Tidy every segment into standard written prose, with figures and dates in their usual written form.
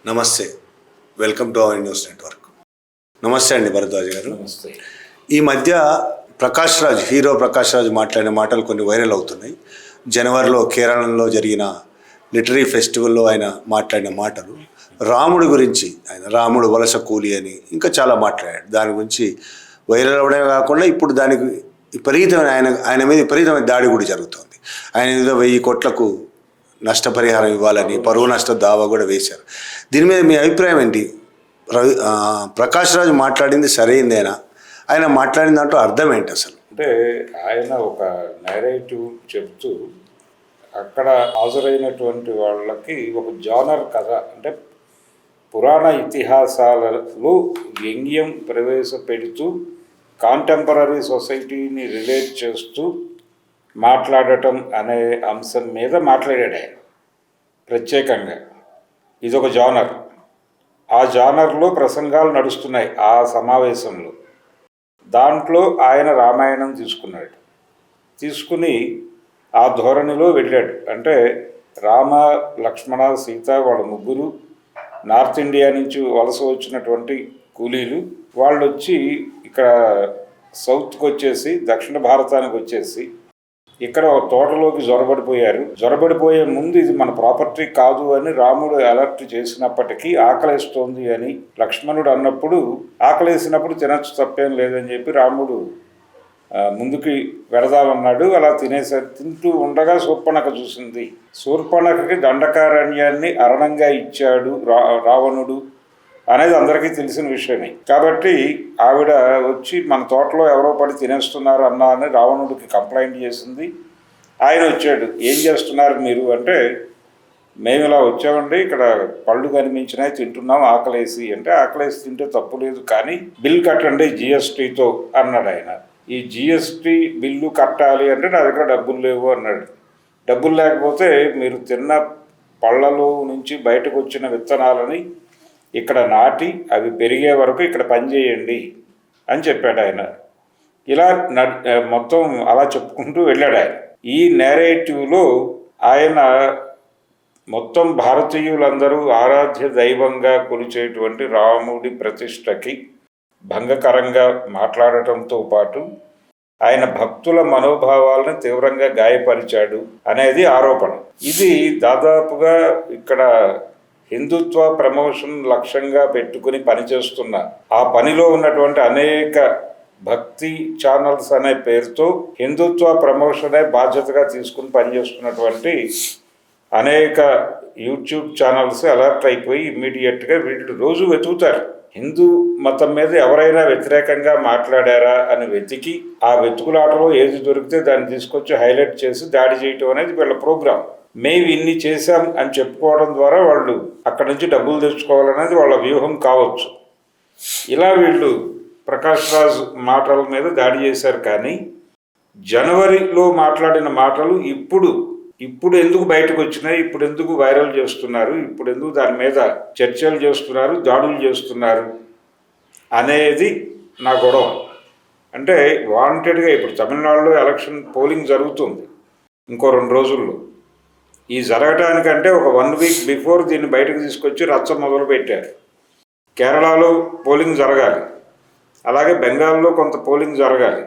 నమస్తే, welcome to our news network. నమస్తే అండి భరద్వాజ్ గారు. నమస్తే. ఈ మధ్య హీరో ప్రకాష్ రాజ్ మాట్లాడిన మాటలు కొన్ని వైరల్ అవుతున్నాయి. జనవరిలో కేరళలో జరిగిన లిటరీ ఫెస్టివల్లో ఆయన మాట్లాడిన మాటలు రాముడి గురించి, ఆయన రాముడు వలస కూలి అని ఇంకా చాలా మాట్లాడాడు. దాని గురించి వైరల్ అవ్వడమే కాకుండా ఇప్పుడు దానికి విపరీతమైన ఆయన మీద విపరీతమైన దాడి కూడా జరుగుతుంది. ఆయన మీద 1000 కోట్లకు నష్టపరిహారం ఇవ్వాలని పరువు నష్ట దావా కూడా వేశారు. దీని మీద మీ అభిప్రాయం ఏంటి? ప్రకాష్ రాజ్ మాట్లాడింది సరైందేనా? ఆయన మాట్లాడిన దాంట్లో అర్థం ఏంటి అసలు? అంటే ఆయన ఒక నేరేటివ్ చెప్తూ అక్కడ హాజరైనటువంటి వాళ్ళకి ఒక జానర్ కథ, అంటే పురాణ ఇతిహాసాలలో వ్యంగ్యం ప్రవేశపెడుతూ కాంటెంపరీ సొసైటీని రిలేట్ చేస్తూ మాట్లాడటం అనే అంశం మీద మాట్లాడాడు ఆయన ప్రత్యేకంగా. ఇదొక జానర్. ఆ జానర్లో ప్రసంగాలు నడుస్తున్నాయి ఆ సమావేశంలో. దాంట్లో ఆయన రామాయణం తీసుకుని ఆ ధోరణిలో వెళ్ళాడు. అంటే రామ, లక్ష్మణ, సీత వాళ్ళ ముగ్గురు నార్త్ ఇండియా నుంచి వలస వచ్చినటువంటి కూలీలు. వాళ్ళు వచ్చి ఇక్కడ సౌత్కి వచ్చేసి, దక్షిణ భారతానికి వచ్చేసి ఇక్కడ ఒక తోటలోకి జొరబడిపోయే ముందు ఇది మన ప్రాపర్టీ కాదు అని రాముడు అలర్ట్ చేసినప్పటికీ ఆకలేస్తోంది అని లక్ష్మణుడు అన్నప్పుడు, ఆకలేసినప్పుడు తినచ్చు తప్పేం లేదని చెప్పి రాముడు ముందుకి వెడదామన్నాడు. అలా తింటూ ఉండగా శూర్పణఖ చూసింది. శూర్పణఖకి దండకారణ్యాన్ని అరణంగా ఇచ్చాడు రావణుడు అనేది అందరికీ తెలిసిన విషయమే. కాబట్టి ఆవిడ వచ్చి మన తోటలో ఎవరో పడి తినేస్తున్నారు అన్నా అని రావణుడికి కంప్లైంట్ చేసింది. ఆయన వచ్చాడు, ఏం చేస్తున్నారు మీరు అంటే, మేము ఇలా వచ్చామండి, ఇక్కడ పళ్ళు కనిపించినాయి, తింటున్నాం ఆకలేసి. అంటే ఆకలేసి తింటే తప్పు లేదు, కానీ బిల్ కట్టండి జిఎస్టీతో అన్నాడు ఆయన. ఈ జిఎస్టీ బిల్లు కట్టాలి అంటే నా దగ్గర డబ్బులు లేవు అన్నాడు. డబ్బులు లేకపోతే మీరు తిన్న పళ్ళలో నుంచి బయటకు వచ్చిన విత్తనాలని ఇక్కడ నాటి అవి పెరిగే వరకు ఇక్కడ పనిచేయండి అని చెప్పాడు ఆయన. ఇలా మొత్తం అలా చెప్పుకుంటూ వెళ్ళాడు ఆయన. ఈ నేరేటివ్లో ఆయన మొత్తం భారతీయులందరూ ఆరాధ్య దైవంగా కొలిచేటువంటి రాముడి ప్రతిష్టకి భంగకరంగా మాట్లాడటంతో పాటు ఆయన భక్తుల మనోభావాలను తీవ్రంగా గాయపరిచాడు అనేది ఆరోపణ. ఇది దాదాపుగా ఇక్కడ హిందుత్వ ప్రమోషన్ లక్ష్యంగా పెట్టుకుని పనిచేస్తున్న, ఆ పనిలో ఉన్నటువంటి అనేక భక్తి ఛానల్స్ అనే పేరుతో హిందుత్వ ప్రమోషనే బాధ్యతగా తీసుకుని పనిచేస్తున్నటువంటి అనేక యూట్యూబ్ ఛానల్స్ అలర్ట్ అయిపోయి ఇమ్మీడియట్గా వీళ్ళు రోజు వెతుకుతారు. హిందూ మతం మీద ఎవరైనా వ్యతిరేకంగా మాట్లాడారా అని వెతికి, ఆ వెతుకులాటలో ఏది దొరికితే దాన్ని తీసుకొచ్చి హైలైట్ చేసి దాడి చేయటం అనేది వీళ్ళ ప్రోగ్రాం. మేము ఇన్ని చేశాం అని చెప్పుకోవడం ద్వారా వాళ్ళు అక్కడి నుంచి డబ్బులు తెచ్చుకోవాలనేది వాళ్ళ వ్యూహం కావచ్చు. ఇలా వీళ్ళు ప్రకాష్ రాజ్ మాటల మీద దాడి చేశారు. కానీ జనవరిలో మాట్లాడిన మాటలు ఇప్పుడు ఎందుకు బయటకు వచ్చినాయి, ఇప్పుడు ఎందుకు వైరల్ చేస్తున్నారు, ఇప్పుడు ఎందుకు దాని మీద చర్చలు చేస్తున్నారు, దాడులు చేస్తున్నారు అనేది నా గొడవ. అంటే వాంటెడ్గా ఇప్పుడు తమిళనాడులో ఎలక్షన్ పోలింగ్ జరుగుతుంది ఇంకో 2 రోజుల్లో. ఈ జరగటానికంటే ఒక 1 వీక్ బిఫోర్ దీన్ని బయటకు తీసుకొచ్చి రచ్చ మొదలు పెట్టారు. కేరళలో పోలింగ్ జరగాలి, అలాగే బెంగాల్లో కొంత పోలింగ్ జరగాలి.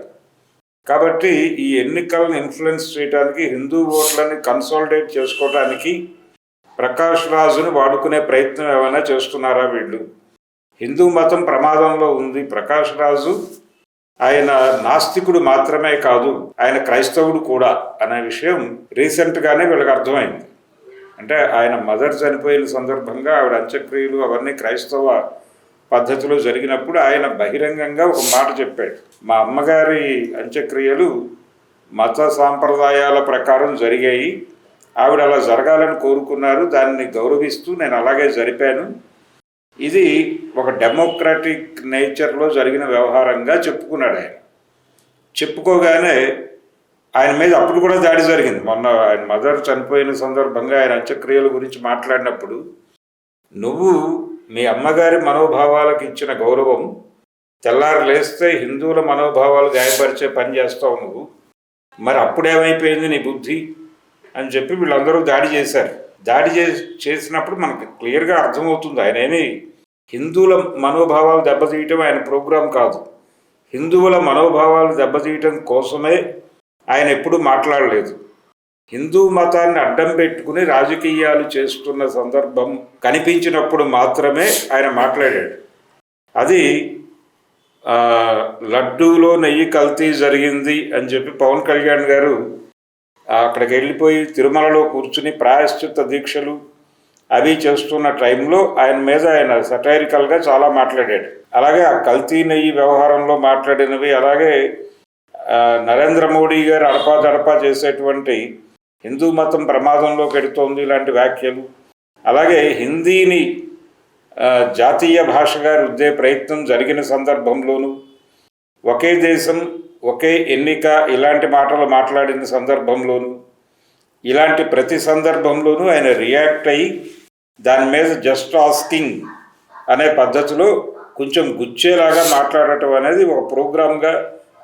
కాబట్టి ఈ ఎన్నికలను ఇన్ఫ్లుయెన్స్ చేయడానికి, హిందూ ఓట్లని కన్సాలిడేట్ చేసుకోవడానికి ప్రకాష్ రాజుని వాడుకునే ప్రయత్నం ఏమైనా చేస్తున్నారా వీళ్ళు? హిందూ మతం ప్రమాదంలో ఉంది. ప్రకాష్ రాజు ఆయన నాస్తికుడు మాత్రమే కాదు, ఆయన క్రైస్తవుడు కూడా అనే విషయం రీసెంట్గానే వీళ్ళకి అర్థమైంది. అంటే ఆయన మదర్ చనిపోయిన సందర్భంగా ఆవిడ అంత్యక్రియలు అవన్నీ క్రైస్తవ పద్ధతిలో జరిగినప్పుడు ఆయన బహిరంగంగా ఒక మాట చెప్పాడు, మా అమ్మగారి అంత్యక్రియలు మత సాంప్రదాయాల ప్రకారం జరిగాయి, ఆవిడ అలా జరగాలని కోరుకున్నారు, దాన్ని గౌరవిస్తూ నేను అలాగే జరిపాను, ఇది ఒక డెమోక్రాటిక్ నేచర్లో జరిగిన వ్యవహారంగా చెప్పుకున్నాడు ఆయన. చెప్పుకోగానే ఆయన మీద అప్పుడు కూడా దాడి జరిగింది. మొన్న ఆయన మదర్ చనిపోయిన సందర్భంగా ఆయన అంత్యక్రియల గురించి మాట్లాడినప్పుడు, నువ్వు మీ అమ్మగారి మనోభావాలకు ఇచ్చిన గౌరవం, తెల్లారు లేస్తే హిందువుల మనోభావాలు గాయపరిచే పని చేస్తావు నువ్వు, మరి అప్పుడేమైపోయింది నీ బుద్ధి అని చెప్పి వీళ్ళందరూ దాడి చేశారు. దాడి చేసినప్పుడు మనకి క్లియర్గా అర్థమవుతుంది ఆయన ఏమి హిందువుల మనోభావాలు దెబ్బతీయటం ఆయన ప్రోగ్రాం కాదు. హిందువుల మనోభావాలు దెబ్బతీయటం కోసమే ఆయన ఎప్పుడూ మాట్లాడలేదు. హిందూ మతాన్ని అడ్డం పెట్టుకుని రాజకీయాలు చేస్తున్న సందర్భం కనిపించినప్పుడు మాత్రమే ఆయన మాట్లాడాడు. అది లడ్డూలో నెయ్యి కల్తీ జరిగింది అని చెప్పి పవన్ కళ్యాణ్ గారు అక్కడికి వెళ్ళిపోయి తిరుమలలో కూర్చుని ప్రాయశ్చిత్త దీక్షలు అవి చేస్తున్న టైంలో ఆయన మీద ఆయన సటైరికల్గా చాలా మాట్లాడాడు. అలాగే ఆ కల్తీ నెయ్యి వ్యవహారంలో మాట్లాడినవి, అలాగే నరేంద్ర మోడీ గారు అడపాదడపా చేసేటువంటి హిందూ మతం ప్రమాదంలో పెడుతోంది ఇలాంటి వ్యాఖ్యలు, అలాగే హిందీని జాతీయ భాషగా రుద్దే ప్రయత్నం జరిగిన సందర్భంలోనూ, ఒకే దేశం ఒకే ఎన్నిక ఇలాంటి మాటలు మాట్లాడిన సందర్భంలోనూ, ఇలాంటి ప్రతి సందర్భంలోనూ ఆయన రియాక్ట్ అయ్యి దాని మీద జస్ట్ ఆస్కింగ్ అనే పద్ధతిలో కొంచెం గుచ్చేలాగా మాట్లాడటం అనేది ఒక ప్రోగ్రామ్గా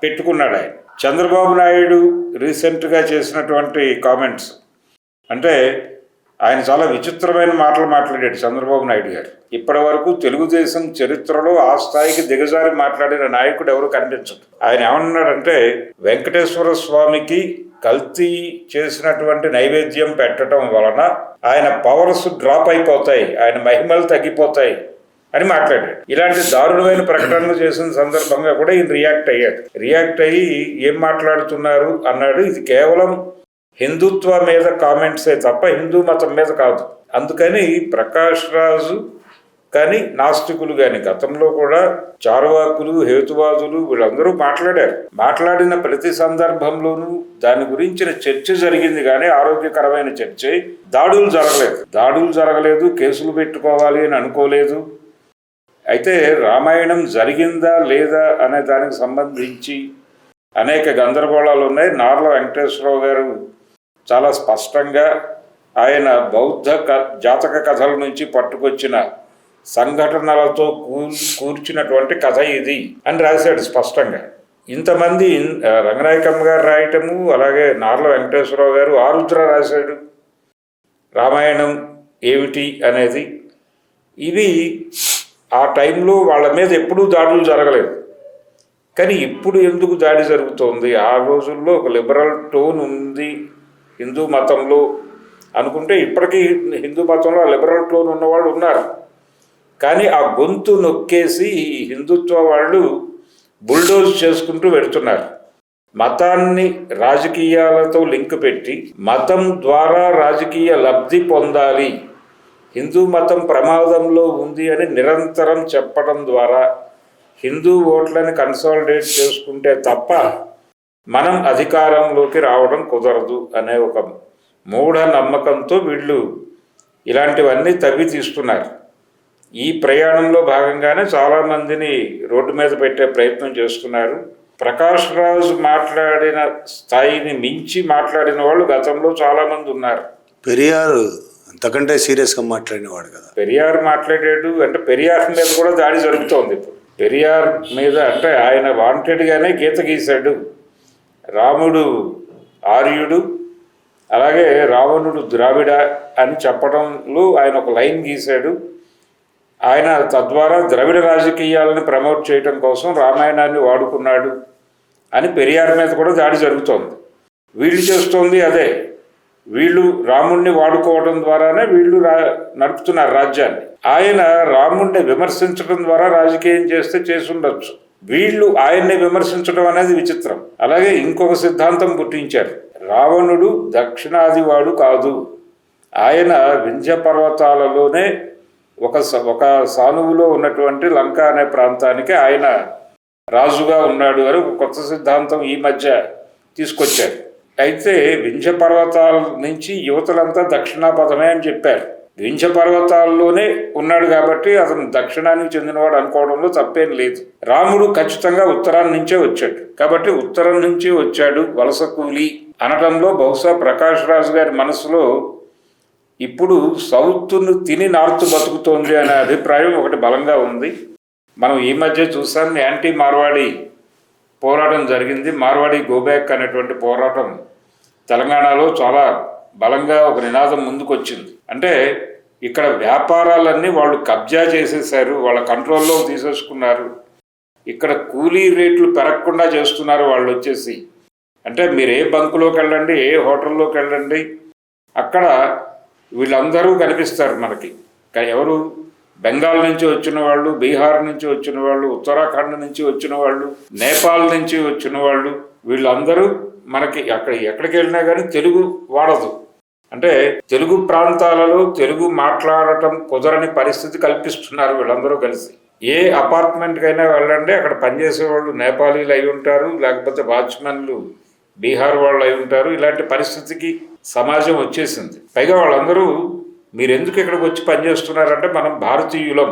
పెట్టుకున్నాడు ఆయన. చంద్రబాబు నాయుడు రీసెంట్గా చేసినటువంటి కామెంట్స్ అంటే ఆయన చాలా విచిత్రమైన మాటలు మాట్లాడాడు చంద్రబాబు నాయుడు గారు. ఇప్పటి వరకు తెలుగుదేశం చరిత్రలో ఆ స్థాయికి దిగజారి మాట్లాడిన నాయకుడు ఎవరు కనిపించదు. ఆయన ఏమన్నాడంటే వెంకటేశ్వర స్వామికి కల్తీ చేసినటువంటి నైవేద్యం పెట్టడం వలన ఆయన పవర్స్ డ్రాప్ అయిపోతాయి, ఆయన మహిమలు తగ్గిపోతాయి అని మాట్లాడాడు. ఇలాంటి దారుణమైన ప్రకటనలు చేసిన సందర్భంగా కూడా ఈయన రియాక్ట్ అయ్యి ఏం మాట్లాడుతున్నారు అన్నాడు. ఇది కేవలం హిందుత్వ మీద కామెంట్సే తప్ప హిందూ మతం మీద కాదు. అందుకని ప్రకాష్ రాజు కానీ నాస్తికులు కానీ గతంలో కూడా చార్వాకులు హేతువాదులు వీళ్ళందరూ మాట్లాడిన ప్రతి సందర్భంలోనూ దాని గురించిన చర్చ జరిగింది కానీ ఆరోగ్యకరమైన చర్చ. దాడులు జరగలేదు, కేసులు పెట్టుకోవాలి అని అనుకోలేదు. అయితే రామాయణం జరిగిందా లేదా అనే దానికి సంబంధించి అనేక గందరగోళాలు ఉన్నాయి. నార్ల వెంకటేశ్వరరావు గారు చాలా స్పష్టంగా ఆయన బౌద్ధ జాతక కథల నుంచి పట్టుకొచ్చిన సంఘటనలతో కూర్చున్నటువంటి కథ ఇది అని రాశాడు స్పష్టంగా. ఇంతమంది రంగనాయకమ్మ గారు రాయటము, అలాగే నార్ల వెంకటేశ్వరరావు గారు ఆరుద్ర రాశాడు రామాయణం ఏమిటి అనేది. ఇవి ఆ టైంలో వాళ్ళ మీద ఎప్పుడూ దాడులు జరగలేదు. కానీ ఇప్పుడు ఎందుకు దాడి జరుగుతోంది? ఆ రోజుల్లో ఒక లిబరల్ టోన్ ఉంది హిందూ మతంలో అనుకుంటే ఇప్పటికీ హిందూ మతంలో ఆ లిబరల్ టోన్ ఉన్నవాళ్ళు ఉన్నారు. కానీ ఆ గొంతు నొక్కేసి హిందుత్వ వాళ్ళు బుల్డోజ్ చేసుకుంటూ వెళుతున్నారు. మతాన్ని రాజకీయాలతో లింక్ పెట్టి మతం ద్వారా రాజకీయ లబ్ధి పొందాలి, హిందూ మతం ప్రమాదంలో ఉంది అని నిరంతరం చెప్పడం ద్వారా హిందూ ఓట్లని కన్సాలిడేట్ చేసుకుంటే తప్ప మనం అధికారంలోకి రావడం కుదరదు అనే ఒక మూఢ నమ్మకంతో వీళ్ళు ఇలాంటివన్నీ తవ్వి తీస్తున్నారు. ఈ ప్రయాణంలో భాగంగానే చాలామందిని రోడ్డు మీద పెట్టే ప్రయత్నం చేస్తున్నారు. ప్రకాష్ రాజు మాట్లాడిన స్థాయిని మించి మాట్లాడిన వాళ్ళు గతంలో చాలామంది ఉన్నారు. పెరియారు అంతకంటే సీరియస్గా మాట్లాడినవాడు కదా. పెరియార్ మాట్లాడాడు అంటే పెరియార్ మీద కూడా దాడి జరుగుతోంది ఇప్పుడు. పెరియార్ మీద అంటే ఆయన వాంటెడ్గానే గీత గీశాడు. రాముడు ఆర్యుడు, అలాగే రావణుడు ద్రావిడ అని చెప్పడంలో ఆయన ఒక లైన్ గీశాడు. ఆయన తద్వారా ద్రవిడ రాజకీయాలను ప్రమోట్ చేయడం కోసం రామాయణాన్ని వాడుకున్నాడు అని పెరియార్ మీద కూడా దాడి జరుగుతోంది. వీళ్ళు చేస్తోంది అదే. వీళ్ళు రాముణ్ణి వాడుకోవడం ద్వారానే వీళ్ళు నడుపుతున్నారు రాజ్యాన్ని. ఆయన రాముణ్ణి విమర్శించడం ద్వారా రాజకీయం చేస్తే చేసుండొచ్చు. వీళ్ళు ఆయన్ని విమర్శించడం అనేది విచిత్రం. అలాగే ఇంకొక సిద్ధాంతం పుట్టించారు. రావణుడు దక్షిణాదివాడు కాదు, ఆయన వింధ్య పర్వతాలలోనే ఒక సానువులో ఉన్నటువంటి లంక అనే ప్రాంతానికి ఆయన రాజుగా ఉన్నాడు అని ఒక కొత్త సిద్ధాంతం ఈ మధ్య తీసుకొచ్చారు. అయితే వింధ్య పర్వతాల నుంచి యువతలంతా దక్షిణాపథమే అని చెప్పారు. వింధ్య పర్వతాల్లోనే ఉన్నాడు కాబట్టి అతను దక్షిణానికి చెందినవాడు అనుకోవడంలో తప్పేం లేదు. రాముడు ఖచ్చితంగా ఉత్తరాన్ని నుంచే వచ్చాడు కాబట్టి ఉత్తరం నుంచి వచ్చాడు వలస కూలి అనడంలో బహుశా ప్రకాష్ రాజు గారి మనసులో ఇప్పుడు సౌత్ను తిని నార్త్ బతుకుతోంది అనే అభిప్రాయం ఒకటి బలంగా ఉంది. మనం ఈ మధ్య చూసాం, యాంటీ మార్వాడి పోరాటం జరిగింది. మార్వాడి గోబ్యాక్ అనేటువంటి పోరాటం తెలంగాణలో చాలా బలంగా ఒక నినాదం ముందుకొచ్చింది. అంటే ఇక్కడ వ్యాపారాలన్నీ వాళ్ళు కబ్జా చేసేసారు, వాళ్ళ కంట్రోల్లో తీసేసుకున్నారు. ఇక్కడ కూలీ రేట్లు పెరగకుండా చేస్తున్నారు వాళ్ళు వచ్చేసి. అంటే మీరు ఏ బంకులోకి వెళ్ళండి, ఏ హోటల్లోకి వెళ్ళండి, అక్కడ వీళ్ళందరూ కనిపిస్తారు మనకి. ఎవరు? బెంగాల్ నుంచి వచ్చిన వాళ్ళు, బీహార్ నుంచి వచ్చిన వాళ్ళు, ఉత్తరాఖండ్ నుంచి వచ్చిన వాళ్ళు, నేపాల్ నుంచి వచ్చిన వాళ్ళు, వీళ్ళందరూ మనకి అక్కడ ఎక్కడికి వెళ్ళినా కానీ తెలుగు వాడదు. అంటే తెలుగు ప్రాంతాలలో తెలుగు మాట్లాడటం కుదరని పరిస్థితి కల్పిస్తున్నారు వీళ్ళందరూ కలిసి. ఏ అపార్ట్మెంట్కైనా వెళ్ళండి, అక్కడ పనిచేసే వాళ్ళు నేపాలీలు అయి ఉంటారు, లేకపోతే వాచ్మెన్లు బీహార్ వాళ్ళు అయి ఉంటారు. ఇలాంటి పరిస్థితికి సమాజం వచ్చేసింది. పైగా వాళ్ళందరూ మీరు ఎందుకు ఇక్కడికి వచ్చి పనిచేస్తున్నారంటే మనం భారతీయులం,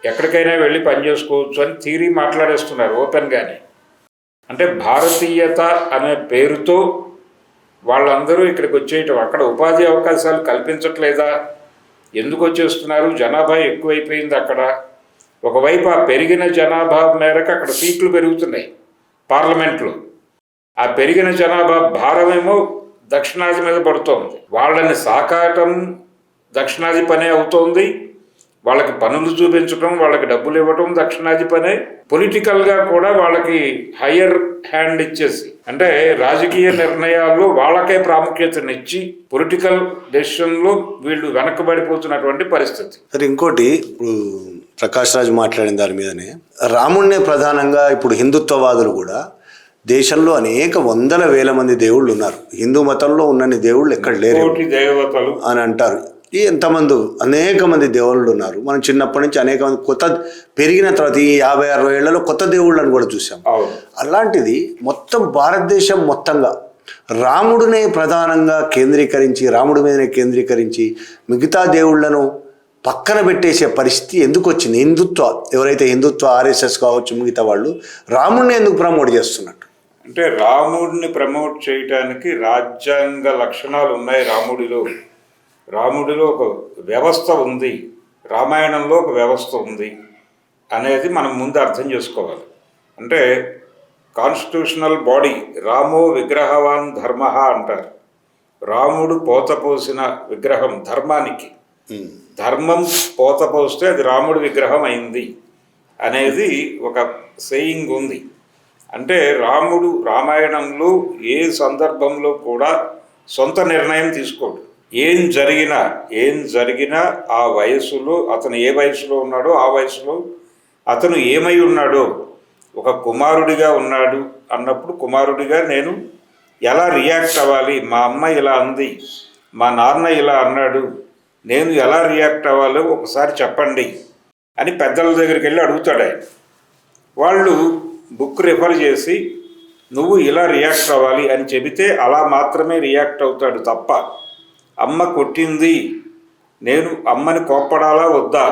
ఎక్కడికైనా వెళ్ళి పనిచేసుకోవచ్చు అని థియరీ మాట్లాడేస్తున్నారు ఓపెన్గానే. అంటే భారతీయత అనే పేరుతో వాళ్ళందరూ ఇక్కడికి వచ్చేయటం, అక్కడ ఉపాధి అవకాశాలు కల్పించట్లేదా? ఎందుకు వచ్చేస్తున్నారు? జనాభా ఎక్కువైపోయింది అక్కడ. ఒకవైపు ఆ పెరిగిన జనాభా మేరకు అక్కడ సీట్లు పెరుగుతున్నాయి పార్లమెంట్లో. ఆ పెరిగిన జనాభా భారమేమో దక్షిణాది మీద పడుతోంది. వాళ్ళని సాకాటం దక్షిణాది పనే అవుతోంది. వాళ్ళకి పనులు చూపించడం, వాళ్ళకి డబ్బులు ఇవ్వటం దక్షిణాది పనే. పొలిటికల్గా కూడా వాళ్ళకి హయ్యర్ హ్యాండ్ ఇచ్చేసి, అంటే రాజకీయ నిర్ణయాల్లో వాళ్ళకే ప్రాముఖ్యతనిచ్చి పొలిటికల్ డెసిషన్లో వీళ్ళు వెనకబడిపోతున్నటువంటి పరిస్థితి. సరే, ఇంకోటి ఇప్పుడు ప్రకాష్ రాజ్ మాట్లాడిన దాని మీదనే రాముడినే ప్రధానంగా ఇప్పుడు హిందుత్వవాదులు కూడా దేశంలో అనేక వందల వేల మంది దేవుళ్ళు ఉన్నారు. హిందూ మతంలో ఉన్నన్ని దేవుళ్ళు ఎక్కడ లేరు దేవతలు అని అంటారు. ఎంతమంది అనేక మంది దేవుళ్ళు ఉన్నారు. మనం చిన్నప్పటి నుంచి అనేక మంది కొత్త పెరిగిన తర్వాత ఈ 50-60 ఏళ్లలో కొత్త దేవుళ్ళని కూడా చూసాం. అలాంటిది మొత్తం భారతదేశం మొత్తంగా రాముడినే ప్రధానంగా కేంద్రీకరించి, రాముడి మీదనే కేంద్రీకరించి మిగతా దేవుళ్లను పక్కన పెట్టేసే పరిస్థితి ఎందుకు వచ్చింది? ఎవరైతే హిందుత్వ ఆర్ఎస్ఎస్ కావచ్చు, మిగతా వాళ్ళు రాముడిని ఎందుకు ప్రమోట్ చేస్తున్నట్టు? అంటే రాముడిని ప్రమోట్ చేయడానికి రాజ్యాంగ లక్షణాలు ఉన్నాయి రాముడిలో ఒక వ్యవస్థ ఉంది, రామాయణంలో ఒక వ్యవస్థ ఉంది అనేది మనం ముందు అర్థం చేసుకోవాలి. అంటే కాన్స్టిట్యూషనల్ బాడీ, రామో విగ్రహవాన్ ధర్మ అంటారు. రాముడు పోతపోసిన విగ్రహం ధర్మానికి. ధర్మం పోతపోస్తే అది రాముడి విగ్రహం అయింది అనేది ఒక సేయింగ్ ఉంది. అంటే రాముడు రామాయణంలో ఏ సందర్భంలో కూడా సొంత నిర్ణయం తీసుకోడు. ఏం జరిగినా ఆ వయసులో అతను ఏ వయసులో ఉన్నాడో ఆ వయసులో అతను ఏమై ఉన్నాడో, ఒక కుమారుడిగా ఉన్నాడు అన్నప్పుడు కుమారుడిగా నేను ఎలా రియాక్ట్ అవ్వాలి, మా అమ్మ ఇలా అంది, మా నాన్న ఇలా అన్నాడు, నేను ఎలా రియాక్ట్ అవ్వాలో ఒకసారి చెప్పండి అని పెద్దల దగ్గరికి వెళ్ళి అడుగుతాడు ఆయన. వాళ్ళు బుక్ రిఫర్ చేసి నువ్వు ఇలా రియాక్ట్ అవ్వాలి అని చెబితే అలా మాత్రమే రియాక్ట్ అవుతాడు తప్ప, అమ్మ కొట్టింది, నేను అమ్మని కోప్పడాలా వద్దా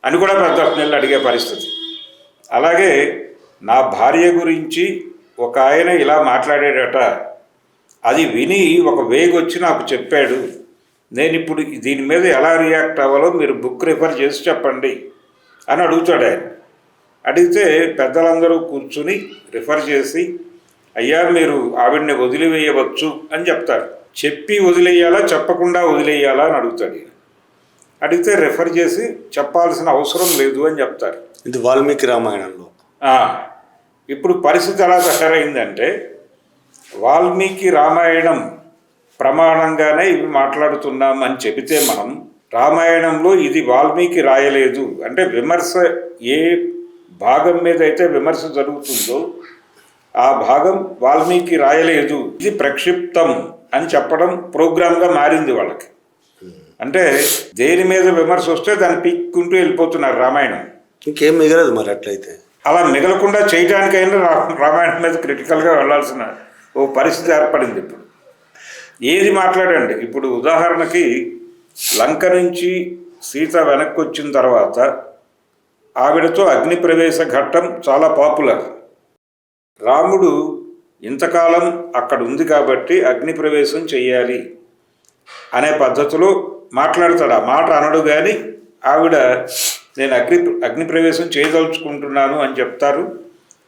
అని కూడా పెద్దలు అడిగే పరిస్థితి. అలాగే నా భార్య గురించి ఒక ఆయన ఇలా మాట్లాడాడట, అది విని ఒక వేగొచ్చి నాకు చెప్పాడు, నేను ఇప్పుడు దీని మీద ఎలా రియాక్ట్ అవ్వాలో మీరు బుక్ రిఫర్ చేసి చెప్పండి అని అడుగుతాడు ఆయన. అడిగితే పెద్దలందరూ కూర్చుని రిఫర్ చేసి, అయ్యా మీరు ఆవిడ్ని వదిలివేయవచ్చు అని చెప్తారు. చెప్పి వదిలేయాలా చెప్పకుండా వదిలేయాలా అని అడుగుతాడు ఈయన. అడిగితే రిఫర్ చేసి చెప్పాల్సిన అవసరం లేదు అని చెప్తారు. ఇది వాల్మీకి రామాయణంలో. ఇప్పుడు పరిస్థితి ఎలా తయారైందంటే వాల్మీకి రామాయణం ప్రమాణంగానే ఇవి మాట్లాడుతున్నాం అని చెబితే మనం రామాయణంలో ఇది వాల్మీకి రాయలేదు అంటే విమర్శ ఏ భాగం మీద అయితే విమర్శ జరుగుతుందో ఆ భాగం వాల్మీకి రాయలేదు, ఇది ప్రక్షిప్తం అని చెప్పడం ప్రోగ్రామ్గా మారింది వాళ్ళకి. అంటే దేని మీద విమర్శ వస్తే దాన్ని పీక్కుంటూ వెళ్ళిపోతున్నారు రామాయణం. ఇంకేం మిగలదు మరి అట్లయితే. అలా మిగలకుండా చేయడానికైనా రామాయణం మీద క్రిటికల్గా వెళ్ళాల్సిన ఓ పరిస్థితి ఏర్పడింది. ఇప్పుడు ఏది మాట్లాడండి, ఇప్పుడు ఉదాహరణకి లంక నుంచి సీత వెనక్కి వచ్చిన తర్వాత ఆవిడతో అగ్ని ప్రవేశ ఘట్టం చాలా పాపులర్. రాముడు ఇంతకాలం అక్కడ ఉంది కాబట్టి అగ్ని ప్రవేశం చెయ్యాలి అనే పద్ధతిలో మాట్లాడతాడు. ఆ మాట అనడు కానీ ఆవిడ నేను అగ్ని ప్రవేశం చేయదలుచుకుంటున్నాను అని చెప్తారు.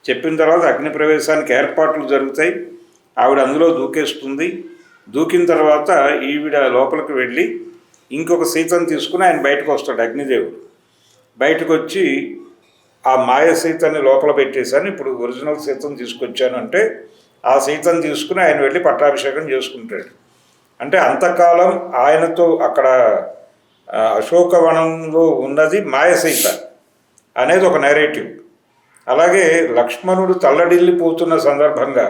చెప్పిన తర్వాత అగ్ని ప్రవేశానికి ఏర్పాట్లు జరుగుతాయి. ఆవిడ అందులో దూకేస్తుంది. దూకిన తర్వాత ఈవిడ లోపలికి వెళ్ళి ఇంకొక సీతను తీసుకుని ఆయన బయటకు వస్తాడు. అగ్నిదేవుడు బయటకు వచ్చి ఆ మాయ సీతని లోపల పెట్టేశాను, ఇప్పుడు ఒరిజినల్ సీతను తీసుకొచ్చాను అంటే ఆ సీతను తీసుకుని ఆయన వెళ్ళి పట్టాభిషేకం చేసుకుంటాడు. అంటే అంతకాలం ఆయనతో అక్కడ అశోకవనంలో ఉన్నది మాయ సీత అనేది ఒక నెరేటివ్. అలాగే లక్ష్మణుడు తల్లడిల్లిపోతున్న సందర్భంగా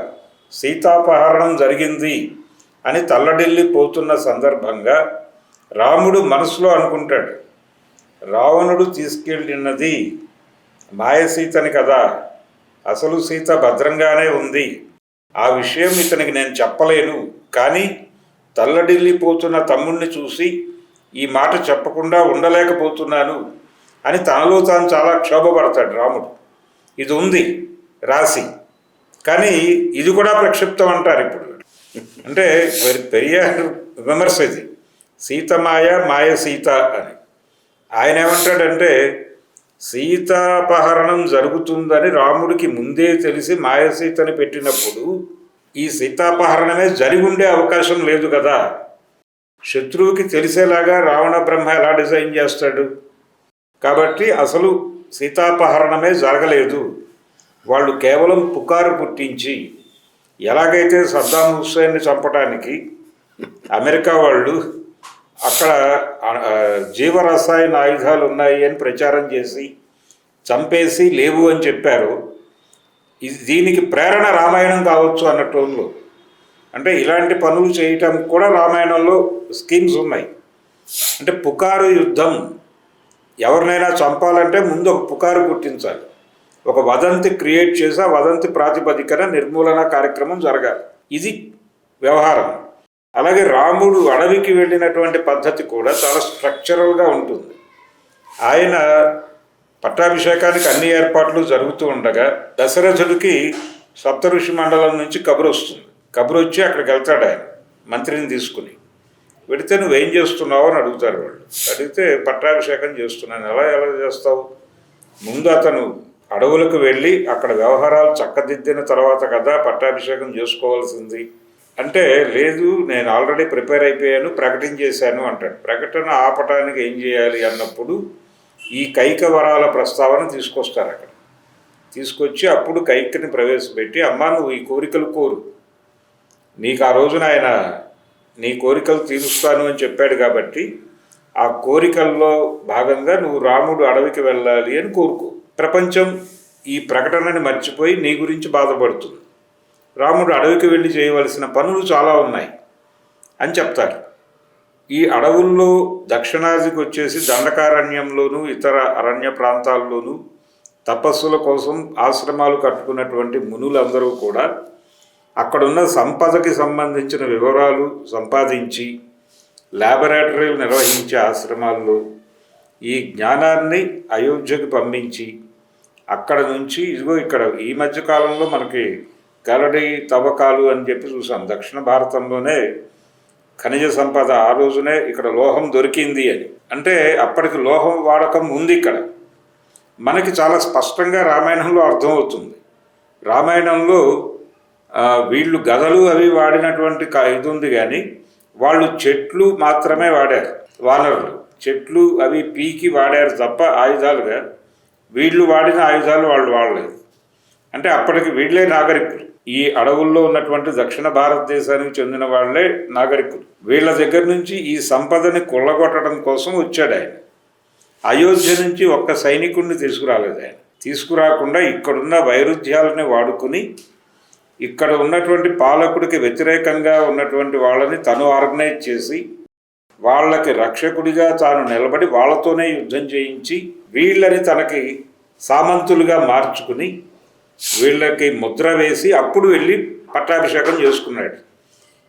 సీతాపహరణం జరిగింది అని తల్లడిల్లిపోతున్న సందర్భంగా రాముడు మనసులో అనుకుంటాడు, రావణుడు తీసుకెళ్ళినది మాయ సీతని కదా, అసలు సీత భద్రంగానే ఉంది, ఆ విషయం ఇతనికి నేను చెప్పలేను, కానీ తల్లడిల్లిపోతున్న తమ్ముడిని చూసి ఈ మాట చెప్పకుండా ఉండలేకపోతున్నాను అని తనలో తాను చాలా క్షోభపడతాడు రాముడు. ఇది ఉంది రాసి, కానీ ఇది కూడా ప్రక్షిప్తం అంటారు ఇప్పుడు. అంటే పెరియార్ విమర్శ ఇది, సీతమాయ మాయ సీత అని. ఆయన ఏమంటాడంటే సీతాపహరణం జరుగుతుందని రాముడికి ముందే తెలిసి మాయ సీతని పెట్టినప్పుడు ఈ సీతాపహరణమే జరిగి ఉండే అవకాశం లేదు కదా, శత్రువుకి తెలిసేలాగా రావణ బ్రహ్మ ఎలా డిజైన్ చేస్తాడు, కాబట్టి అసలు సీతాపహరణమే జరగలేదు, వాళ్ళు కేవలం పుకారు పుట్టించి, ఎలాగైతే సద్దాం హుస్సేన్ని చంపడానికి అమెరికా వాళ్ళు అక్కడ జీవరసాయన ఆయుధాలు ఉన్నాయి అని ప్రచారం చేసి చంపేసి లేవు అని చెప్పారు, దీనికి ప్రేరణ రామాయణం కావచ్చు అన్న టోన్లో. అంటే ఇలాంటి పనులు చేయటం కూడా రామాయణంలో స్కీమ్స్ ఉన్నాయి. అంటే పుకారు యుద్ధం, ఎవరినైనా చంపాలంటే ముందు ఒక పుకారు పుట్టించాలి, ఒక వదంతి క్రియేట్ చేసి ఆ వదంతి ప్రాతిపదికన నిర్మూలన కార్యక్రమం జరగాలి, ఇది వ్యవహారం. అలాగే రాముడు అడవికి వెళ్ళినటువంటి పద్ధతి కూడా చాలా స్ట్రక్చరల్గా ఉంటుంది. ఆయన పట్టాభిషేకానికి అన్ని ఏర్పాట్లు జరుగుతూ ఉండగా దశరథుడికి సప్తఋషి మండలం నుంచి కబురు వస్తుంది. కబురు వచ్చి అక్కడికి వెళ్తాడు ఆయన మంత్రిని తీసుకుని. వెళితే నువ్వేం చేస్తున్నావు అని అడుగుతారు వాళ్ళు. అడిగితే పట్టాభిషేకం చేస్తున్నాను. ఎలా చేస్తావు? ముందు అతను అడవులకు వెళ్ళి అక్కడ వ్యవహారాలు చక్కదిద్దిన తర్వాత కదా పట్టాభిషేకం చేసుకోవాల్సింది అంటే, లేదు నేను ఆల్రెడీ ప్రిపేర్ అయిపోయాను, ప్రకటించేశాను అంటాడు. ప్రకటన ఆపటానికి ఏం చేయాలి అన్నప్పుడు ఈ కైక వరాల ప్రస్తావన తీసుకొస్తారు. అక్కడ తీసుకొచ్చి అప్పుడు కైకని ప్రవేశపెట్టి, అమ్మా నువ్వు ఈ కోరికలు కోరు, నీకు ఆ రోజున ఆయన నీ కోరికలు తీరుస్తాను అని చెప్పాడు కాబట్టి ఆ కోరికల్లో భాగంగా నువ్వు రాముడు అడవికి వెళ్ళాలి అని కోరుకో. ప్రపంచం ఈ ప్రకటనని మర్చిపోయి నీ గురించి బాధపడుతుంది, రాముడు అడవికి వెళ్ళి చేయవలసిన పనులు చాలా ఉన్నాయి అని చెప్తారు. ఈ అడవుల్లో దక్షిణాదికి వచ్చేసి దండకారణ్యంలోనూ ఇతర అరణ్య ప్రాంతాల్లోనూ తపస్సుల కోసం ఆశ్రమాలు కట్టుకున్నటువంటి మునులందరూ కూడా అక్కడున్న సంపదకి సంబంధించిన వివరాలు సంపాదించి ల్యాబొరేటరీలు నిర్వహించే ఆశ్రమాల్లో ఈ జ్ఞానాన్ని అయోధ్యకు పంపించి అక్కడ నుంచి ఇదిగో ఇక్కడ ఈ మధ్యకాలంలో మనకి గలడి తవ్వకాలు అని చెప్పి చూసాం. దక్షిణ భారతంలోనే ఖనిజ సంపద, ఆ రోజునే ఇక్కడ లోహం దొరికింది అని. అంటే అప్పటికి లోహం వాడకం ఉంది ఇక్కడ. మనకి చాలా స్పష్టంగా రామాయణంలో అర్థమవుతుంది. రామాయణంలో వీళ్ళు గదలు అవి వాడినటువంటి ఇది ఉంది, కానీ వాళ్ళు చెట్లు మాత్రమే వాడారు. వానరులు చెట్లు అవి పీకి వాడారు తప్ప ఆయుధాలుగా వీళ్ళు వాడిన ఆయుధాలు వాళ్ళు వాడలేదు. అంటే అప్పటికి వీళ్ళే నాగరికులు. ఈ అడవుల్లో ఉన్నటువంటి దక్షిణ భారతదేశానికి చెందిన వాళ్లే నాగరికులు. వీళ్ళ దగ్గర నుంచి ఈ సంపదని కొల్లగొట్టడం కోసం వచ్చాడు ఆయన. అయోధ్య నుంచి ఒక్క సైనికుడిని తీసుకురాలేదు ఆయన. తీసుకురాకుండా ఇక్కడున్న వైరుధ్యాలని వాడుకుని ఇక్కడ ఉన్నటువంటి పాలకుడికి వ్యతిరేకంగా ఉన్నటువంటి వాళ్ళని తను ఆర్గనైజ్ చేసి వాళ్ళకి రక్షకుడిగా తాను నిలబడి వాళ్ళతోనే యుద్ధం చేయించి వీళ్ళని తనకి సామంతులుగా మార్చుకుని వీళ్ళకి ముద్ర వేసి అప్పుడు వెళ్ళి పట్టాభిషేకం చేసుకున్నాడు.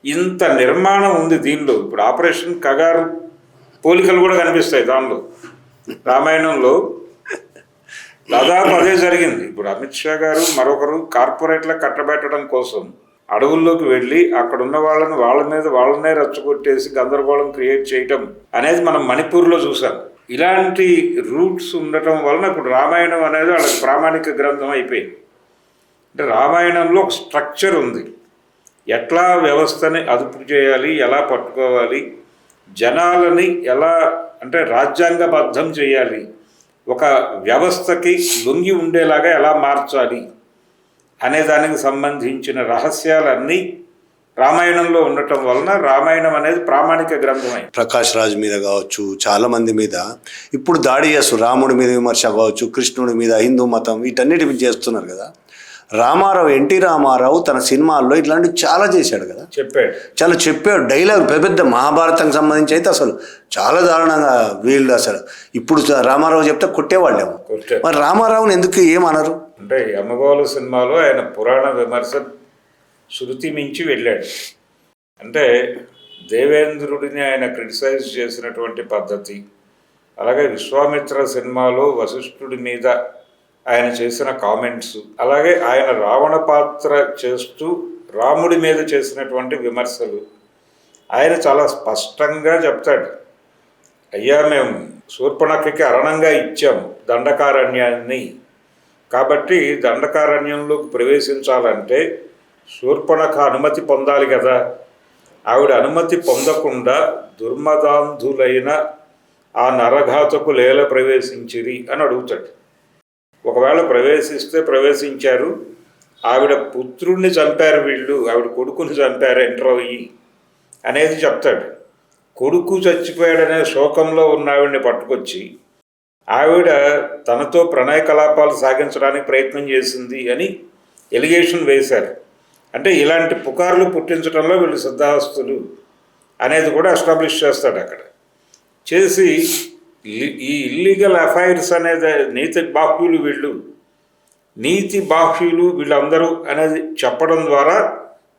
ఇంత నిర్మాణం ఉంది దీనిలో. ఇప్పుడు ఆపరేషన్ కగారు పోలికలు కూడా కనిపిస్తాయి దానిలో. రామాయణంలో దాదాపు అదే జరిగింది. ఇప్పుడు అమిత్ షా గారు మరొకరు కార్పొరేట్లకు కట్టబెట్టడం కోసం అడవుల్లోకి వెళ్ళి అక్కడున్న వాళ్ళనే రెచ్చగొట్టేసి గందరగోళం క్రియేట్ చేయటం అనేది మనం మణిపూర్లో చూసాం. ఇలాంటి రూట్స్ ఉండటం వలన ఇప్పుడు రామాయణం అనేది వాళ్ళకి ప్రామాణిక గ్రంథం అయిపోయింది. అంటే రామాయణంలో ఒక స్ట్రక్చర్ ఉంది, ఎట్లా వ్యవస్థని అదుపు చేయాలి, ఎలా పట్టుకోవాలి, జనాలని ఎలా అంటే రాజ్యాంగబద్ధం చేయాలి, ఒక వ్యవస్థకి లొంగి ఉండేలాగా ఎలా మార్చాలి అనే దానికి సంబంధించిన రహస్యాలన్నీ రామాయణంలో ఉండటం వలన రామాయణం అనేది ప్రామాణిక గ్రంథమై ప్రకాష్ రాజ్ మీద కావచ్చు, చాలామంది మీద ఇప్పుడు దాడి చేస్తారు. రాముడి మీద విమర్శ కావచ్చు, కృష్ణుడి మీద, హిందూ మతం, వీటన్నిటి మీద చేస్తున్నారు కదా. రామారావు, ఎన్టీ రామారావు తన సినిమాల్లో ఇట్లాంటివి చాలా చేశాడు కదా, చాలా చెప్పాడు. డైలాగ్ పెద్ద పెద్ద మహాభారతానికి సంబంధించి అయితే అసలు చాలా దారుణంగా వీళ్ళు అసలు ఇప్పుడు రామారావు చెప్తే కొట్టేవాళ్ళేమో. మరి రామారావుని ఎందుకు ఏమనరు అంటే యమగోళ సినిమాలో ఆయన పురాణ విమర్శ శృతి మించి వెళ్ళాడు. అంటే దేవేంద్రుడిని ఆయన క్రిటిసైజ్ చేసినటువంటి పద్ధతి, అలాగే విశ్వామిత్ర సినిమాలో వశిష్ఠుడి మీద ఆయన చేసిన కామెంట్స్, అలాగే ఆయన రావణ పాత్ర చేస్తూ రాముడి మీద చేసినటువంటి విమర్శలు, ఆయన చాలా స్పష్టంగా చెప్తాడు. అయ్యా, మేము శూర్పణఖకి అరణంగా ఇచ్చాము దండకారణ్యాన్ని, కాబట్టి దండకారణ్యంలోకి ప్రవేశించాలంటే శూర్పణఖ అనుమతి పొందాలి కదా. ఆవిడ అనుమతి పొందకుండా దుర్మదాంధులైన ఆ నరఘాతకులేల ప్రవేశించిరి అని అడుగుతాడు. ఒకవేళ ప్రవేశిస్తే ప్రవేశించారు, ఆవిడ పుత్రుణ్ణి చంపారు వీళ్ళు, ఆవిడ కొడుకుని చంపారు ఎంటర్ అయ్యి అనేది చెప్తాడు. కొడుకు చచ్చిపోయాడనే శోకంలో ఉన్న ఆవిడని పట్టుకొచ్చి ఆవిడ తనతో ప్రణయ కలాపాలు సాగించడానికి ప్రయత్నం చేసింది అని ఎలిగేషన్ వేశారు. అంటే ఇలాంటి పుకార్లు పుట్టించడంలో వీళ్ళు సిద్ధాస్తులు అనేది కూడా ఎస్టాబ్లిష్ చేస్తాడు అక్కడ. చేసి ఈ ఇల్లీగల్ అఫైర్స్ అనేది నీతి బాహ్యులు వీళ్ళందరూ అనేది చెప్పడం ద్వారా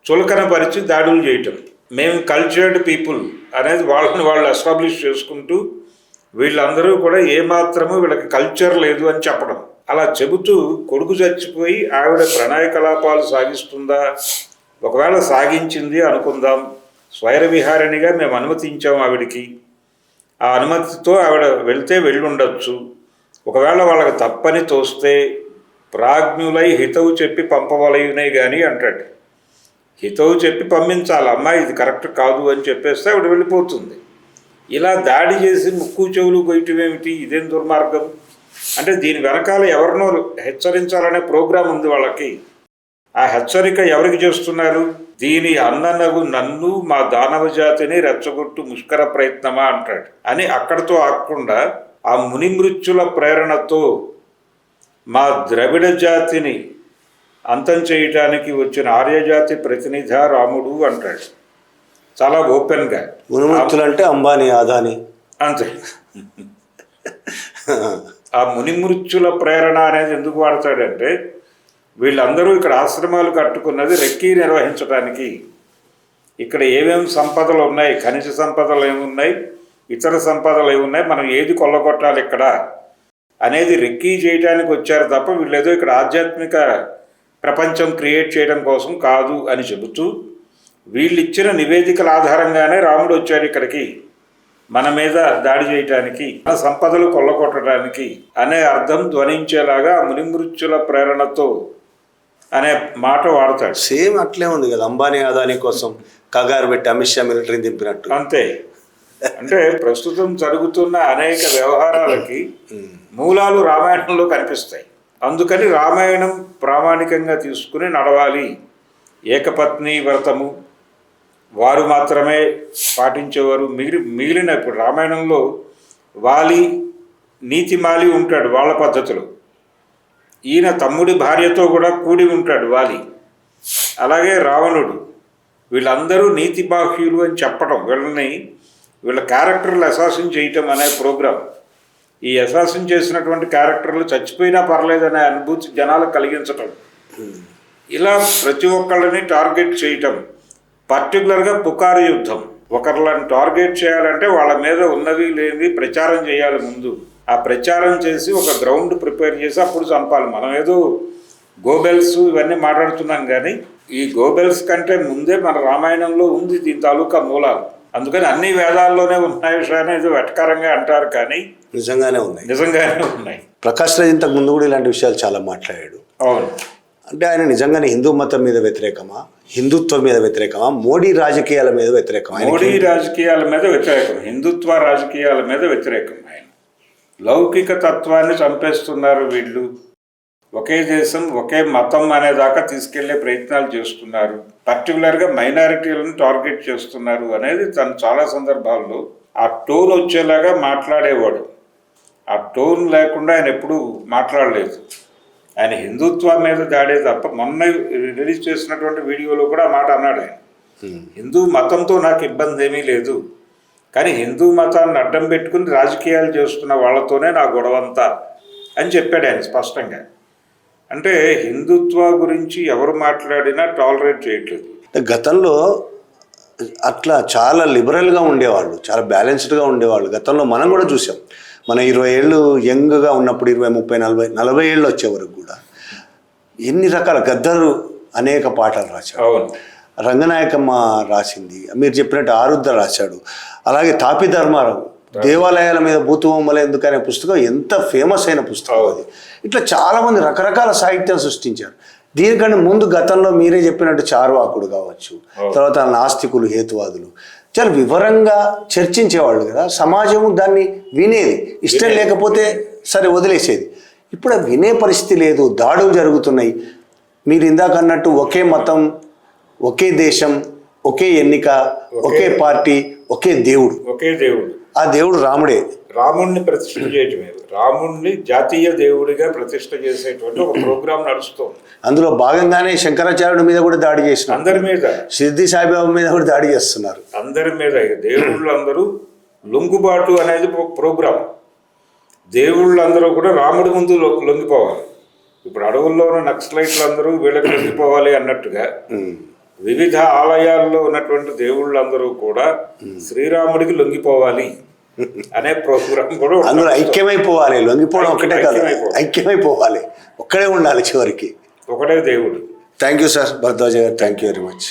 చులకనపరిచి దాడులు చేయటం. మేము కల్చర్డ్ పీపుల్ అనేది వాళ్ళని వాళ్ళు ఎస్టాబ్లిష్ చేసుకుంటూ వీళ్ళందరూ కూడా ఏమాత్రము వీళ్ళకి కల్చర్ లేదు అని చెప్పడం. అలా చెబుతూ కొడుకు చచ్చిపోయి ఆవిడ ప్రణయ కలాపాలు సాగిస్తుందా, ఒకవేళ సాగించింది అనుకుందాం, స్వైర విహారిణిగా మేము అనుమతించాం ఆవిడికి, ఆ అనుమతితో ఆవిడ వెళ్తే వెళ్ళుండొచ్చు. ఒకవేళ వాళ్ళకి తప్పని తోస్తే ప్రాజ్ఞులై హితవు చెప్పి పంపవలయునే కానీ అంటాడు. హితవు చెప్పి పంపించాలి, అమ్మాయి ఇది కరెక్ట్ కాదు అని చెప్పేస్తే ఆవిడ వెళ్ళిపోతుంది. ఇలా దాడి చేసి ముక్కు చెవులు కొయ్యటం ఏమిటి, ఇదేం దుర్మార్గం. అంటే దీని వెనకాల ఎవరినో హెచ్చరించాలనే ప్రోగ్రాం ఉంది వాళ్ళకి. ఆ హెచ్చరిక ఎవరికి చేస్తున్నారు? దీని అన్ననగు నన్ను మా దానవ జాతిని రెచ్చగొట్టు ముష్కర ప్రయత్నమా అంటాడు. అని అక్కడితో ఆగకుండా ఆ ముని మృత్యుల ప్రేరణతో మా ద్రవిడ జాతిని అంతం చేయటానికి వచ్చిన ఆర్యజాతి ప్రతినిధి రాముడు అంటాడు చాలా ఓపెన్గా. మునిమృత్యులు అంటే అంబానీ, అదానీ అంతే. ఆ మునిమృత్యుల ప్రేరణ అనేది ఎందుకు వాడతాడంటే వీళ్ళందరూ ఇక్కడ ఆశ్రమాలు కట్టుకున్నది రెక్కీ నిర్వహించడానికి. ఇక్కడ ఏమేమి సంపదలు ఉన్నాయి, ఖనిజ సంపదలు ఏమున్నాయి, ఇతర సంపదలు ఏమున్నాయి, మనం ఏది కొల్లగొట్టాలి ఇక్కడ అనేది రెక్కీ చేయడానికి వచ్చారు తప్ప వీళ్ళేదో ఇక్కడ ఆధ్యాత్మిక ప్రపంచం క్రియేట్ చేయడం కోసం కాదు అని చెబుతూ వీళ్ళు ఇచ్చిన నివేదికల ఆధారంగానే రాముడు వచ్చాడు ఇక్కడికి మన మీద దాడి చేయటానికి, మన సంపదలు కొల్లగొట్టడానికి అనే అర్థం ధ్వనించేలాగా మునిమృత్యుల ప్రేరణతో అనే మాట వాడతాడు. సేమ్ అట్లే ఉంది కదా, అంబానీ అదానీ కోసం కగారు పెట్టి అమిత్ షా మిలిటరీని దింపినట్టు. అంతే. అంటే ప్రస్తుతం జరుగుతున్న అనేక వ్యవహారాలకి మూలాలు రామాయణంలో కనిపిస్తాయి. అందుకని రామాయణం ప్రామాణికంగా తీసుకుని నడవాలి. ఏకపత్ని వ్రతము వారు మాత్రమే పాటించేవారు. మిగిలిన ఇప్పుడు రామాయణంలో వాలి నీతిమాలి ఉంటాడు వాళ్ళ పద్ధతిలో, ఈయన తమ్ముడి భార్యతో కూడా కూడి ఉంటాడు వాలి. అలాగే రావణుడు, వీళ్ళందరూ నీతి బాహ్యులు అని చెప్పడం, వీళ్ళ క్యారెక్టర్లు అసాసిన్ చేయటం అనే ప్రోగ్రాం. ఈ అసాసిన్ చేసినటువంటి క్యారెక్టర్లు చచ్చిపోయినా పర్లేదనే అనుభూతి జనాలకు కలిగించటం, ఇలా ప్రతి ఒక్కళ్ళని టార్గెట్ చేయటం. పర్టికులర్గా పుకారు యుద్ధం. ఒకరిని టార్గెట్ చేయాలంటే వాళ్ళ మీద ఉన్నవి లేనివి ప్రచారం చేయాలి ముందు. ఆ ప్రచారం చేసి ఒక గ్రౌండ్ ప్రిపేర్ చేసి అప్పుడు చంపాలి. మనం ఏదో గోబెల్స్ ఇవన్నీ మాట్లాడుతున్నాం కానీ ఈ గోబెల్స్ కంటే ముందే మన రామాయణంలో ఉంది దీని తాలూకా మూలాలు. అందుకని అన్ని వేదాల్లోనే ఉన్న విషయాన్ని ఏదో వెటకారంగా అంటారు కానీ నిజంగానే ఉన్నాయి. ప్రకాష్ రాజ్ ఇంతకు ముందు కూడా ఇలాంటి విషయాలు చాలా మాట్లాడాడు. అవును. అంటే ఆయన నిజంగానే హిందూ మతం మీద వ్యతిరేకమా, హిందుత్వం మీద వ్యతిరేకమా, మోడీ రాజకీయాల మీద వ్యతిరేకమా? మోడీ రాజకీయాల మీద వ్యతిరేకం, హిందుత్వ రాజకీయాల మీద వ్యతిరేకం. ఆయన లౌకిక తత్వాన్ని చంపేస్తున్నారు వీళ్ళు. ఒకే దేశం ఒకే మతం అనేదాకా తీసుకెళ్లే ప్రయత్నాలు చేస్తున్నారు. పర్టికులర్గా మైనారిటీలను టార్గెట్ చేస్తున్నారు అనేది తను చాలా సందర్భాల్లో ఆ టోన్ వచ్చేలాగా మాట్లాడేవాడు. ఆ టోన్ లేకుండా ఆయన ఎప్పుడూ మాట్లాడలేదు. ఆయన హిందుత్వం మీద దాడే తప్ప మొన్న రిలీజ్ చేసినటువంటి వీడియోలో కూడా ఆ మాట అన్నాడు ఆయన. హిందూ మతంతో నాకు ఇబ్బంది ఏమీ లేదు, కానీ హిందూ మతాన్ని అడ్డం పెట్టుకుని రాజకీయాలు చేస్తున్న వాళ్ళతోనే నా గొడవంతా అని చెప్పాడు ఆయన స్పష్టంగా. అంటే హిందుత్వ గురించి ఎవరు మాట్లాడినా టాలరేట్ చేయట్లేదు. గతంలో అట్లా చాలా లిబరల్గా ఉండేవాళ్ళు, చాలా బ్యాలెన్స్డ్గా ఉండేవాళ్ళు. గతంలో మనం కూడా చూసాం. మన 20 ఏళ్ళు యంగ్గా ఉన్నప్పుడు 20, 30, 40 ఏళ్ళు వచ్చే వరకు కూడా ఎన్ని రకాల గద్దరు అనేక పాటలు రాశాడు. అవును, రంగనాయకమ్మ రాసింది, మీరు చెప్పినట్టు ఆరుద్ర రాశాడు. అలాగే తాపి ధర్మారావు దేవాలయాల మీద భూతుబొమ్మలు ఎందుకు అనే పుస్తకం ఎంత ఫేమస్ అయిన పుస్తకం అది. ఇట్లా చాలామంది రకరకాల సాహిత్యం సృష్టించారు. దీనికంటే ముందు గతంలో మీరే చెప్పినట్టు చార్వాకుడు కావచ్చు, తర్వాత నాస్తికులు, హేతువాదులు చాలా వివరంగా చర్చించేవాళ్ళు కదా. సమాజము దాన్ని వినేది, ఇష్టం లేకపోతే సరే వదిలేసేది. ఇప్పుడు వినే పరిస్థితి లేదు, దాడులు జరుగుతున్నాయి. మీరు ఇందాక అన్నట్టు ఒకే మతం, ఒకే దేశం, ఒకే ఎన్నిక, ఒకే పార్టీ, ఒకే దేవుడు. ఒకే దేవుడు. ఆ దేవుడు రాముడే. రాముణ్ణి ప్రతిష్ఠ చేయటమే, రాముణ్ణి జాతీయ దేవుడిగా ప్రతిష్ఠ చేసేటువంటి ఒక ప్రోగ్రాం నడుస్తుంది. అందులో భాగంగానే శంకరాచార్యుడి మీద కూడా దాడి చేసిన, అందరి మీద, సిద్ధి సాయిబాబా మీద కూడా దాడి చేస్తున్నారు. అందరి మీద. దేవుళ్ళు అందరూ లొంగుబాటు అనేది ప్రోగ్రాం. దేవుళ్ళందరూ కూడా రాముడి ముందు లొంగిపోవాలి. ఇప్పుడు అడవుల్లో ఉన్న నక్సలైట్లు అందరూ వీళ్ళకి లొంగిపోవాలి అన్నట్టుగా వివిధ ఆలయాల్లో ఉన్నటువంటి దేవుళ్ళందరూ కూడా శ్రీరాముడికి లొంగిపోవాలి అనే ప్రోగ్రాం కూడా అందులో ఐక్యమైపోవాలి. లొంగిపోవడం ఒకటే కాదు, ఐక్యమైపోవాలి. ఒక్కడే ఉండాలి చివరికి, ఒకటే దేవుడు. థ్యాంక్ యూ సార్ భరద్వాజ గారు, థ్యాంక్ యూ వెరీ మచ్.